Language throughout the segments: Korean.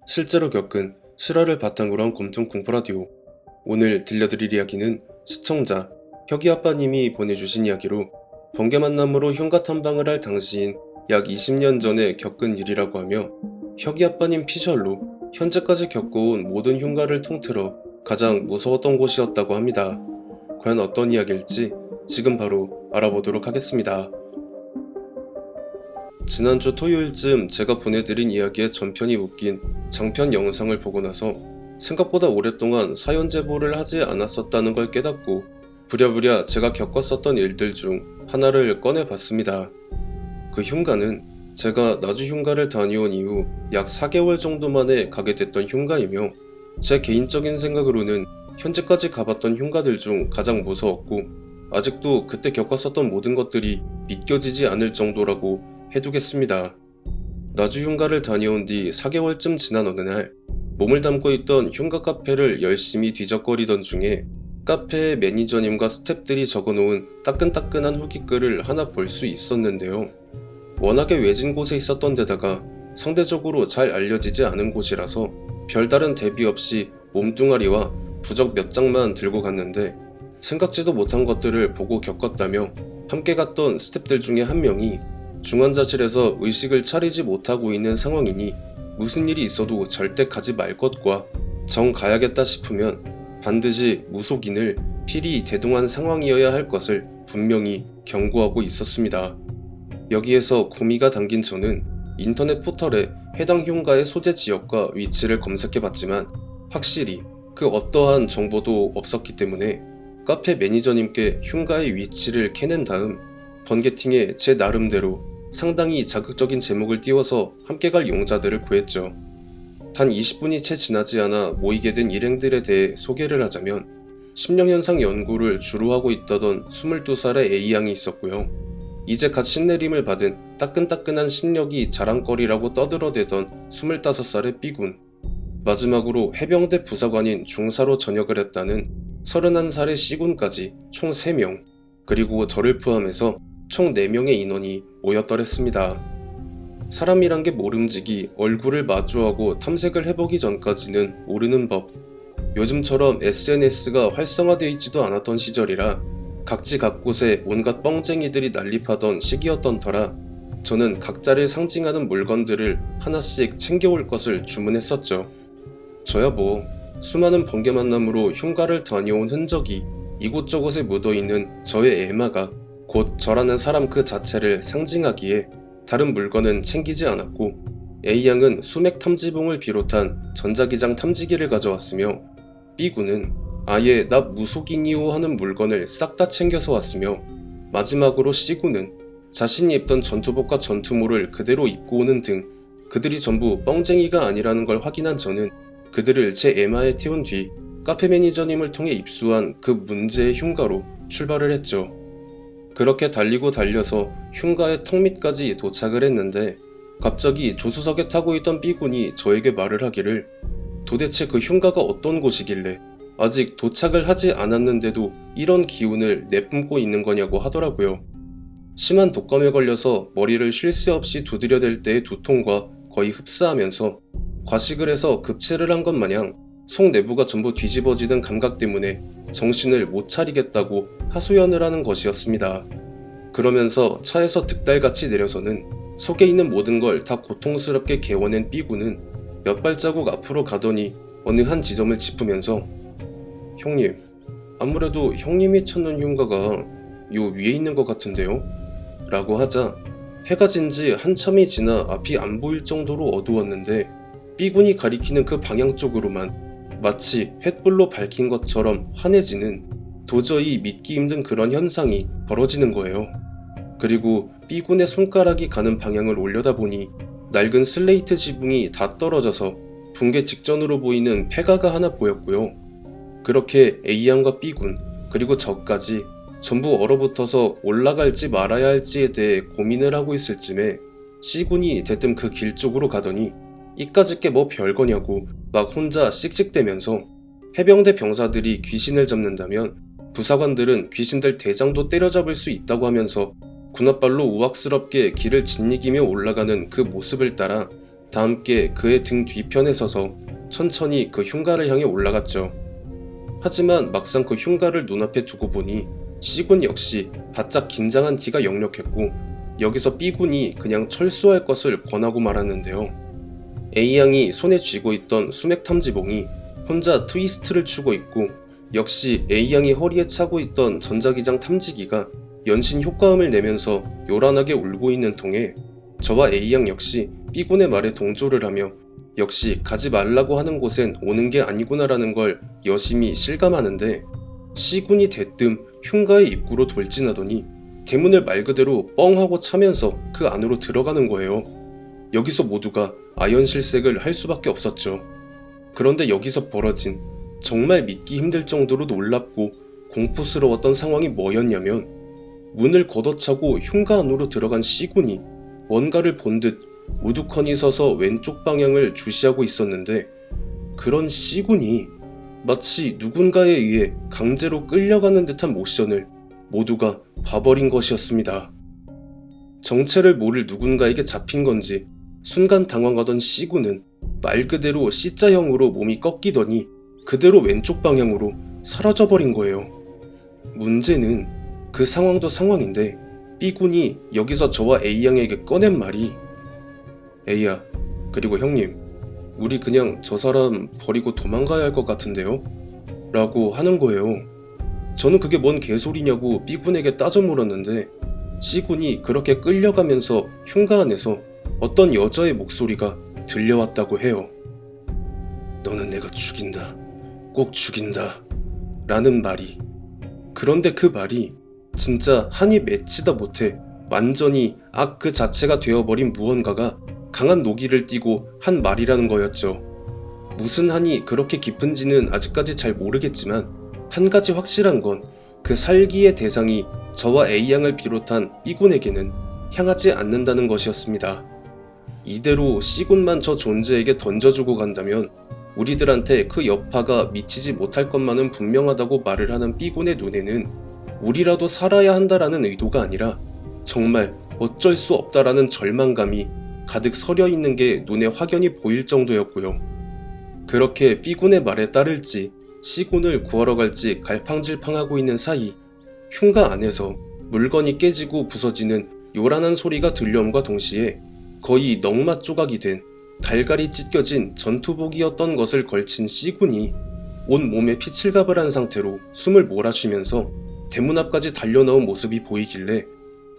실제로 겪은 실화를 바탕으로 한 곰통 공포라디오. 오늘 들려드릴 이야기는 시청자 혁이아빠님이 보내주신 이야기로 번개 만남으로 흉가 탐방을 할 당시인 약 20년 전에 겪은 일이라고 하며 혁이아빠님 피셜로 현재까지 겪어온 모든 흉가를 통틀어 가장 무서웠던 곳이었다고 합니다. 과연 어떤 이야기일지 지금 바로 알아보도록 하겠습니다. 지난주 토요일쯤 제가 보내드린 이야기의 전편이 묶인 장편 영상을 보고 나서 생각보다 오랫동안 사연 제보를 하지 않았었다는 걸 깨닫고 부랴부랴 제가 겪었었던 일들 중 하나를 꺼내봤습니다. 그 흉가는 제가 나주 흉가를 다녀온 이후 약 4개월 정도 만에 가게 됐던 흉가이며 제 개인적인 생각으로는 현재까지 가봤던 흉가들 중 가장 무서웠고 아직도 그때 겪었었던 모든 것들이 믿겨지지 않을 정도라고 해두겠습니다. 나주 흉가를 다녀온 뒤 4개월쯤 지난 어느 날 몸을 담고 있던 흉가 카페를 열심히 뒤적거리던 중에 카페의 매니저님과 스태프들이 적어놓은 따끈따끈한 후기글을 하나 볼 수 있었는데요. 워낙에 외진 곳에 있었던 데다가 상대적으로 잘 알려지지 않은 곳이라서 별다른 대비 없이 몸뚱아리와 부적 몇 장만 들고 갔는데 생각지도 못한 것들을 보고 겪었다며 함께 갔던 스태프들 중에 한 명이 중환자실에서 의식을 차리지 못하고 있는 상황이니 무슨 일이 있어도 절대 가지 말 것과 정 가야겠다 싶으면 반드시 무속인을 필히 대동한 상황이어야 할 것을 분명히 경고하고 있었습니다. 여기에서 구미가 당긴 저는 인터넷 포털에 해당 흉가의 소재 지역과 위치를 검색해봤지만 확실히 그 어떠한 정보도 없었기 때문에 카페 매니저님께 흉가의 위치를 캐낸 다음 번개팅에 제 나름대로 상당히 자극적인 제목을 띄워서 함께 갈 용자들을 구했죠. 단 20분이 채 지나지 않아 모이게 된 일행들에 대해 소개를 하자면 심령현상 연구를 주로 하고 있다던 22살의 A양이 있었고요. 이제 갓 신내림을 받은 따끈따끈한 신력이 자랑거리라고 떠들어대던 25살의 B군, 마지막으로 해병대 부사관인 중사로 전역을 했다는 31살의 C군까지 총 3명, 그리고 저를 포함해서 총 4명의 인원이 모였더랬습니다. 사람이란 게 모름지기 얼굴을 마주하고 탐색을 해보기 전까지는 모르는 법. 요즘처럼 SNS가 활성화되어 있지도 않았던 시절이라 각지각곳에 온갖 뻥쟁이들이 난립하던 시기였던 터라 저는 각자를 상징하는 물건들을 하나씩 챙겨올 것을 주문했었죠. 저야 뭐 수많은 번개 만남으로 흉가를 다녀온 흔적이 이곳저곳에 묻어있는 저의 애마가 곧 저라는 사람 그 자체를 상징하기에 다른 물건은 챙기지 않았고 A양은 수맥 탐지봉을 비롯한 전자기장 탐지기를 가져왔으며 B군은 아예 나 무속인이오 하는 물건을 싹 다 챙겨서 왔으며 마지막으로 C군은 자신이 입던 전투복과 전투모를 그대로 입고 오는 등 그들이 전부 뻥쟁이가 아니라는 걸 확인한 저는 그들을 제 에마에 태운 뒤 카페 매니저님을 통해 입수한 그 문제의 흉가로 출발을 했죠. 그렇게 달리고 달려서 흉가의 턱 밑까지 도착을 했는데 갑자기 조수석에 타고 있던 B군이 저에게 말을 하기를 도대체 그 흉가가 어떤 곳이길래 아직 도착을 하지 않았는데도 이런 기운을 내뿜고 있는 거냐고 하더라고요. 심한 독감에 걸려서 머리를 쉴 새 없이 두드려댈 때의 두통과 거의 흡사하면서 과식을 해서 급체를 한 것 마냥 속 내부가 전부 뒤집어지는 감각 때문에 정신을 못 차리겠다고 하소연을 하는 것이었습니다. 그러면서 차에서 득달같이 내려서는 속에 있는 모든 걸 다 고통스럽게 개워낸 B군은 몇 발자국 앞으로 가더니 어느 한 지점을 짚으면서 형님, 아무래도 형님이 찾는 흉가가 요 위에 있는 것 같은데요? 라고 하자 해가 진 지 한참이 지나 앞이 안 보일 정도로 어두웠는데 B군이 가리키는 그 방향 쪽으로만 마치 횃불로 밝힌 것처럼 환해지는 도저히 믿기 힘든 그런 현상이 벌어지는 거예요. 그리고 B군의 손가락이 가는 방향을 올려다보니 낡은 슬레이트 지붕이 다 떨어져서 붕괴 직전으로 보이는 폐가가 하나 보였고요. 그렇게 A양과 B군 그리고 저까지 전부 얼어붙어서 올라갈지 말아야 할지에 대해 고민을 하고 있을 쯤에 C군이 대뜸 그 길 쪽으로 가더니 이까짓 게 뭐 별거냐고 막 혼자 씩씩대면서 해병대 병사들이 귀신을 잡는다면 부사관들은 귀신들 대장도 때려잡을 수 있다고 하면서 군홧발로 우악스럽게 길을 짓이기며 올라가는 그 모습을 따라 다 함께 그의 등 뒤편에 서서 천천히 그 흉가를 향해 올라갔죠. 하지만 막상 그 흉가를 눈앞에 두고 보니 C군 역시 바짝 긴장한 티가 역력했고, 여기서 B군이 그냥 철수할 것을 권하고 말았는데요. A양이 손에 쥐고 있던 수맥 탐지봉이 혼자 트위스트를 추고 있고, 역시 A양이 허리에 차고 있던 전자기장 탐지기가 연신 효과음을 내면서 요란하게 울고 있는 통에 저와 A양 역시 B군의 말에 동조를 하며 역시 가지 말라고 하는 곳엔 오는 게 아니구나라는 걸 여심히 실감하는데, C군이 대뜸 흉가의 입구로 돌진하더니 대문을 말 그대로 뻥 하고 차면서 그 안으로 들어가는 거예요. 여기서 모두가 아연실색을 할 수밖에 없었죠. 그런데 여기서 벌어진 정말 믿기 힘들 정도로 놀랍고 공포스러웠던 상황이 뭐였냐면, 문을 걷어차고 흉가 안으로 들어간 C군이 뭔가를 본 듯 우두커니 서서 왼쪽 방향을 주시하고 있었는데, 그런 C군이 마치 누군가에 의해 강제로 끌려가는 듯한 모션을 모두가 봐버린 것이었습니다. 정체를 모를 누군가에게 잡힌 건지 순간 당황하던 C군은 말 그대로 C자형으로 몸이 꺾이더니 그대로 왼쪽 방향으로 사라져버린 거예요. 문제는 그 상황도 상황인데 B군이 여기서 저와 A양에게 꺼낸 말이, A야, 그리고 형님, 우리 그냥 저 사람 버리고 도망가야 할 것 같은데요? 라고 하는 거예요. 저는 그게 뭔 개소리냐고 B군에게 따져 물었는데, C군이 그렇게 끌려가면서 흉가 안에서 어떤 여자의 목소리가 들려왔다고 해요. 너는 내가 죽인다. 꼭 죽인다. 라는 말이. 그런데 그 말이 진짜 한이 맺히다 못해 완전히 악 그 자체가 되어버린 무언가가 강한 노기를 띠고 한 말이라는 거였죠. 무슨 한이 그렇게 깊은지는 아직까지 잘 모르겠지만, 한 가지 확실한 건 그 살기의 대상이 저와 A양을 비롯한 B군에게는 향하지 않는다는 것이었습니다. 이대로 C군만 저 존재에게 던져주고 간다면 우리들한테 그 여파가 미치지 못할 것만은 분명하다고 말을 하는 B군의 눈에는 우리라도 살아야 한다라는 의도가 아니라 정말 어쩔 수 없다라는 절망감이 가득 서려 있는 게 눈에 확연히 보일 정도였고요. 그렇게 B군의 말에 따를지 C군을 구하러 갈지 갈팡질팡하고 있는 사이, 흉가 안에서 물건이 깨지고 부서지는 요란한 소리가 들려옴과 동시에 거의 넝마 조각이 된 갈갈이 찢겨진 전투복이었던 것을 걸친 C군이 온 몸에 피칠갑을 한 상태로 숨을 몰아쉬면서 대문 앞까지 달려나온 모습이 보이길래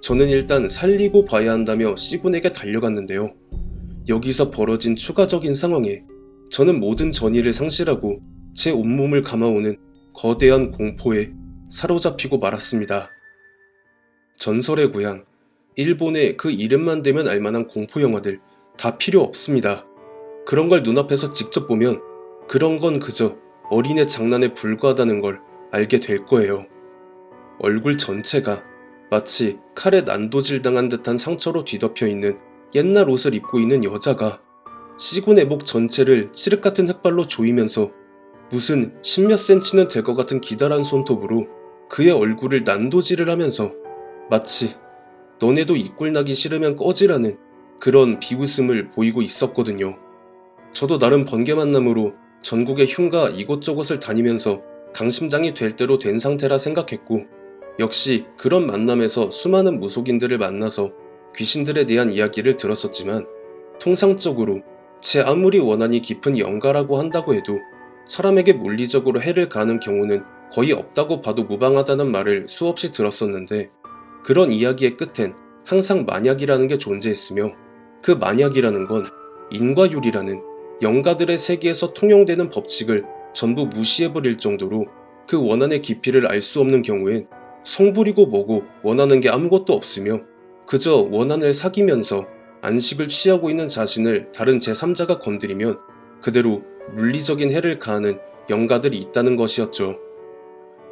저는 일단 살리고 봐야 한다며 C군에게 달려갔는데요. 여기서 벌어진 추가적인 상황에 저는 모든 전의를 상실하고 제 온몸을 감아오는 거대한 공포에 사로잡히고 말았습니다. 전설의 고향, 일본의 그 이름만 대면 알만한 공포영화들 다 필요 없습니다. 그런 걸 눈앞에서 직접 보면 그런 건 그저 어린애 장난에 불과하다는 걸 알게 될 거예요. 얼굴 전체가 마치 칼에 난도질당한 듯한 상처로 뒤덮여 있는 옛날 옷을 입고 있는 여자가 C군의 목 전체를 칠흑 같은 흙발로 조이면서 무슨 십몇 센치는 될 것 같은 기다란 손톱으로 그의 얼굴을 난도질을 하면서 마치 너네도 이 꼴 나기 싫으면 꺼지라는 그런 비웃음을 보이고 있었거든요. 저도 나름 번개만남으로 전국의 흉가 이곳저곳을 다니면서 강심장이 될 대로 된 상태라 생각했고, 역시 그런 만남에서 수많은 무속인들을 만나서 귀신들에 대한 이야기를 들었었지만, 통상적으로 제 아무리 원한이 깊은 영가라고 한다고 해도 사람에게 물리적으로 해를 가하는 경우는 거의 없다고 봐도 무방하다는 말을 수없이 들었었는데, 그런 이야기의 끝엔 항상 만약이라는 게 존재했으며, 그 만약이라는 건 인과율이라는 영가들의 세계에서 통용되는 법칙을 전부 무시해버릴 정도로 그 원한의 깊이를 알 수 없는 경우엔 성불이고 뭐고 원하는 게 아무것도 없으며 그저 원한을 사귀면서 안식을 취하고 있는 자신을 다른 제3자가 건드리면 그대로 물리적인 해를 가하는 영가들이 있다는 것이었죠.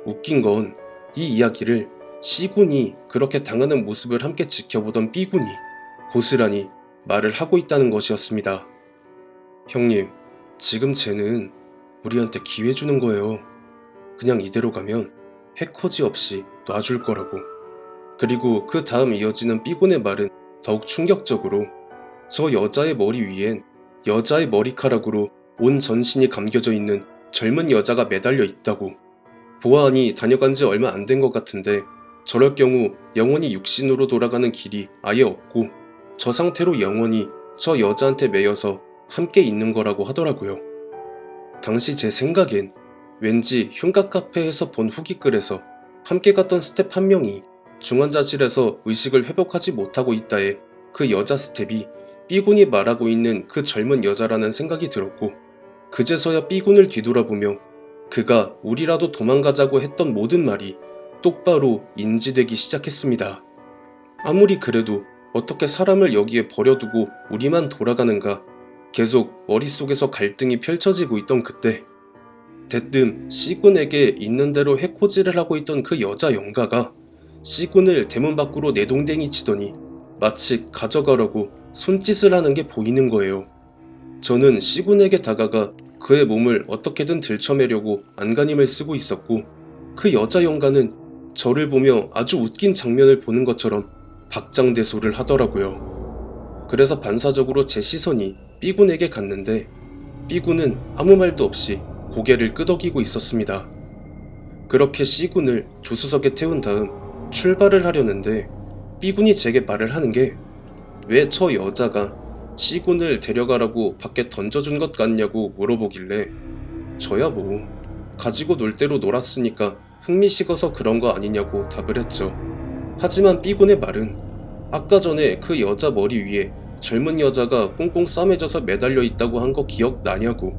웃긴 건 이 이야기를 C군이 그렇게 당하는 모습을 함께 지켜보던 B군이 고스란히 말을 하고 있다는 것이었습니다. 형님, 지금 쟤는 우리한테 기회 주는 거예요. 그냥 이대로 가면 해코지 없이 놔줄 거라고. 그리고 그 다음 이어지는 B군의 말은 더욱 충격적으로 저 여자의 머리 위엔 여자의 머리카락으로 온 전신이 감겨져 있는 젊은 여자가 매달려 있다고. 보아하니 다녀간 지 얼마 안 된 것 같은데 저럴 경우 영혼이 육신으로 돌아가는 길이 아예 없고 저 상태로 영원히 저 여자한테 매여서 함께 있는 거라고 하더라고요. 당시 제 생각엔 왠지 흉가 카페에서 본 후기글에서 함께 갔던 스텝 한 명이 중환자실에서 의식을 회복하지 못하고 있다에 그 여자 스텝이 B군이 말하고 있는 그 젊은 여자라는 생각이 들었고, 그제서야 B군을 뒤돌아보며 그가 우리라도 도망가자고 했던 모든 말이 똑바로 인지되기 시작했습니다. 아무리 그래도 어떻게 사람을 여기에 버려두고 우리만 돌아가는가 계속 머릿속에서 갈등이 펼쳐지고 있던 그때, 대뜸 C군에게 있는 대로 해코지를 하고 있던 그 여자 영가가 C군을 대문 밖으로 내동댕이 치더니 마치 가져가려고 손짓을 하는 게 보이는 거예요. 저는 C군에게 다가가 그의 몸을 어떻게든 들쳐매려고 안간힘을 쓰고 있었고, 그 여자 영가는 저를 보며 아주 웃긴 장면을 보는 것처럼 박장대소를 하더라고요. 그래서 반사적으로 제 시선이 B군에게 갔는데 B군은 아무 말도 없이 고개를 끄덕이고 있었습니다. 그렇게 C군을 조수석에 태운 다음 출발을 하려는데 B군이 제게 말을 하는 게 왜 저 여자가 C군을 데려가라고 밖에 던져준 것 같냐고 물어보길래 저야 뭐 가지고 놀 대로 놀았으니까 흥미 식어서 그런 거 아니냐고 답을 했죠. 하지만 B군의 말은 아까 전에 그 여자 머리 위에 젊은 여자가 꽁꽁 싸매져서 매달려 있다고 한 거 기억나냐고.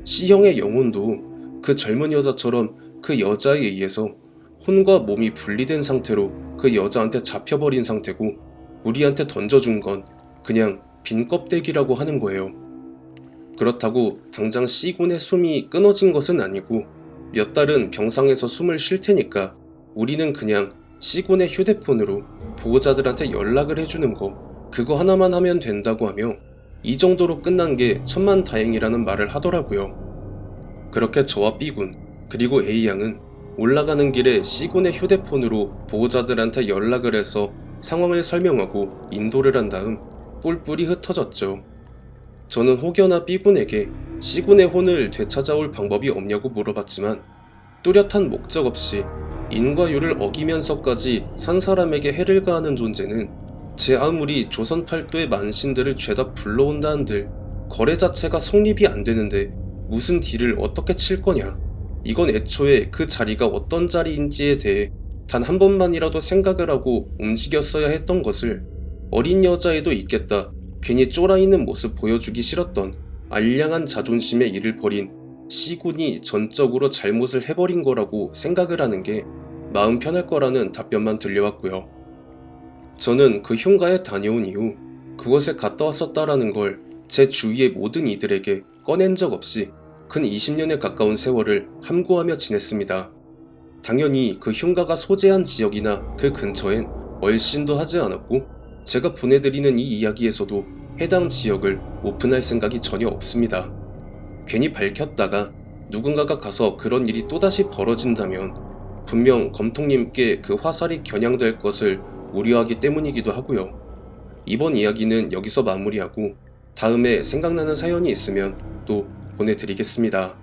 C형의 영혼도 그 젊은 여자처럼 그 여자에 의해서 혼과 몸이 분리된 상태로 그 여자한테 잡혀버린 상태고, 우리한테 던져준 건 그냥 빈 껍데기라고 하는 거예요. 그렇다고 당장 C군의 숨이 끊어진 것은 아니고 몇 달은 병상에서 숨을 쉴 테니까 우리는 그냥 C군의 휴대폰으로 보호자들한테 연락을 해주는 거, 그거 하나만 하면 된다고 하며 이 정도로 끝난 게 천만다행이라는 말을 하더라고요. 그렇게 저와 B군 그리고 A양은 올라가는 길에 C군의 휴대폰으로 보호자들한테 연락을 해서 상황을 설명하고 인도를 한 다음 뿔뿔이 흩어졌죠. 저는 혹여나 B군에게 C군의 혼을 되찾아올 방법이 없냐고 물어봤지만 뚜렷한 목적 없이 인과율을 어기면서까지 산 사람에게 해를 가하는 존재는 제 아무리 조선 팔도의 만신들을 죄다 불러온다 한들 거래 자체가 성립이 안 되는데 무슨 딜을 어떻게 칠 거냐. 이건 애초에 그 자리가 어떤 자리인지에 대해 단 한 번만이라도 생각을 하고 움직였어야 했던 것을 어린 여자애도 있겠다 괜히 쫄아있는 모습 보여주기 싫었던 알량한 자존심의 일을 벌인 C군이 전적으로 잘못을 해버린 거라고 생각을 하는 게 마음 편할 거라는 답변만 들려왔고요. 저는 그 흉가에 다녀온 이후 그곳에 갔다 왔었다라는 걸 제 주위의 모든 이들에게 꺼낸 적 없이 근 20년에 가까운 세월을 함구하며 지냈습니다. 당연히 그 흉가가 소재한 지역이나 그 근처엔 얼씬도 하지 않았고 제가 보내드리는 이 이야기에서도 해당 지역을 오픈할 생각이 전혀 없습니다. 괜히 밝혔다가 누군가가 가서 그런 일이 또다시 벌어진다면 분명 검통님께 그 화살이 겨냥될 것을 우려하기 때문이기도 하고요. 이번 이야기는 여기서 마무리하고 다음에 생각나는 사연이 있으면 또 보내드리겠습니다.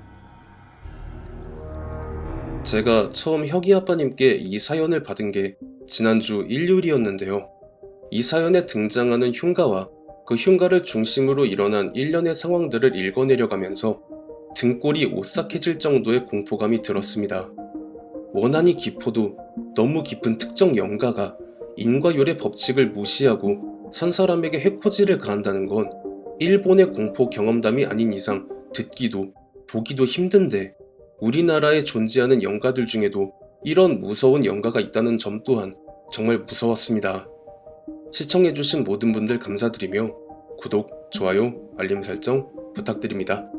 제가 처음 혁이 아빠님께 이 사연을 받은 게 지난주 일요일이었는데요. 이 사연에 등장하는 흉가와 그 흉가를 중심으로 일어난 일련의 상황들을 읽어내려가면서 등골이 오싹해질 정도의 공포감이 들었습니다. 원한이 깊어도 너무 깊은 특정 영가가 인과율의 법칙을 무시하고 산 사람에게 해코지를 가한다는 건 일본의 공포 경험담이 아닌 이상 듣기도 보기도 힘든데, 우리나라에 존재하는 영가들 중에도 이런 무서운 영가가 있다는 점 또한 정말 무서웠습니다. 시청해주신 모든 분들 감사드리며 구독, 좋아요, 알림 설정 부탁드립니다.